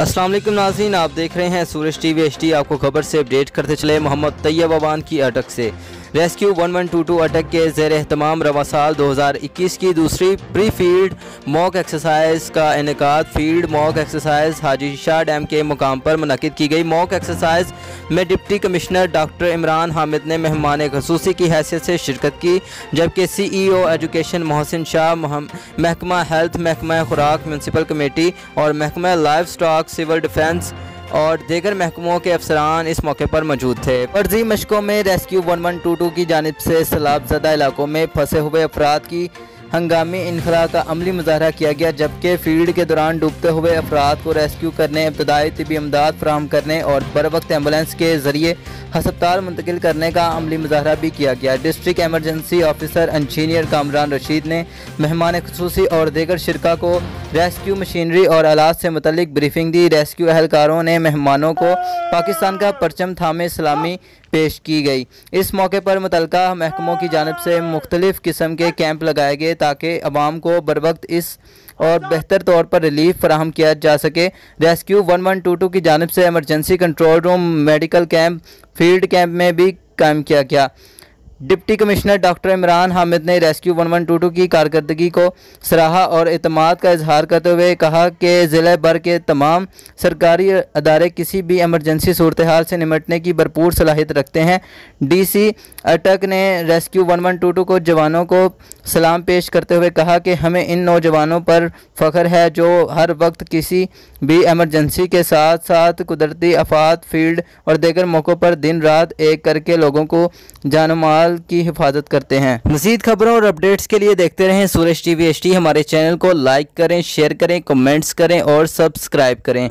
अस्सलाम वालेकुम नाज़रीन, आप देख रहे हैं सूरज टीवी HD। आपको खबर से अपडेट करते चले। मोहम्मद तैयब अवान की अटक से रेस्क्यू 1122 अटक के ज़ेर एहतमाम रवा साल 2021 की दूसरी प्री फील्ड मॉक एक्सरसाइज का इनेकाद फील्ड मॉक एक्सरसाइज हाजी शाह डैम के मुकाम पर मुनक़िद की गई। मॉक एक्सरसाइज में deputy commissioner doctor Imran Hamid ने मेहमान ख़ुसूसी की हैसियत से शिरकत की, जबकि CEO एजुकेशन मोहसिन शाह, महकमा हेल्थ, महकमा खुराक, म्यूनसिपल कमेटी और महकमा लाइफ स्टॉक, सिविल डिफेंस और दीगर महकमों के अफसरान इस मौके पर मौजूद थे। फर्जी मशकों में रेस्क्यू 1122 की जानिब से सैलाबज़दा इलाकों में फंसे हुए अफराद की हंगामी इनखला का अमली मुजाहरा किया गया, जबकि फील्ड के दौरान डूबते हुए अफराद को रेस्क्यू करने, इब्तदाई तिबी इमदाद फराहम करने और बर वक्त एम्बुलेंस के ज़रिए हस्पताल मुंतकिल करने का अमली मुजाहरा भी किया गया। District emergency officer engineer Kamran Rashid ने मेहमान ख़ुसूसी और दीगर शिरका को रेस्क्यू मशीनरी और आलात से मुतल्लिक ब्रीफिंग दी। रेस्क्यू अहलकारों ने मेहमानों को पाकिस्तान का परचम थामे सलामी पेश की गई। इस मौके पर मुतल्लिका महकमों की जानिब से मुख्तलिफ़ किस्म के कैंप लगाए गए ताकि अवाम को बर वक्त इस और बेहतर तौर पर रिलीफ फराहम किया जा सके। रेस्क्यू 1122 की जानिब से emergency control room, medical camp, field camp में भी कायम किया गया। Deputy commissioner doctor Imran Hamid ने रेस्क्यू 1122 की कारकर्दगी को सराहा और एतमाद का इजहार करते हुए कहा कि ज़िले भर के तमाम सरकारी अदारे किसी भी एमरजेंसी सूरत हाल से निमटने की भरपूर सलाहियत रखते हैं। DC अटक ने रेस्क्यू 1122 को जवानों को सलाम पेश करते हुए कहा कि हमें इन नौजवानों पर फ़ख्र है जो हर वक्त किसी भी एमरजेंसी के साथ साथ कुदरती आफात, फील्ड और दीगर मौक़ों पर दिन रात एक करके लोगों को जान माल की हिफाजत करते हैं। मज़ीद खबरों और अपडेट्स के लिए देखते रहें सूरज टीवी HD। हमारे चैनल को लाइक करें, शेयर करें, कमेंट्स करें और सब्सक्राइब करें।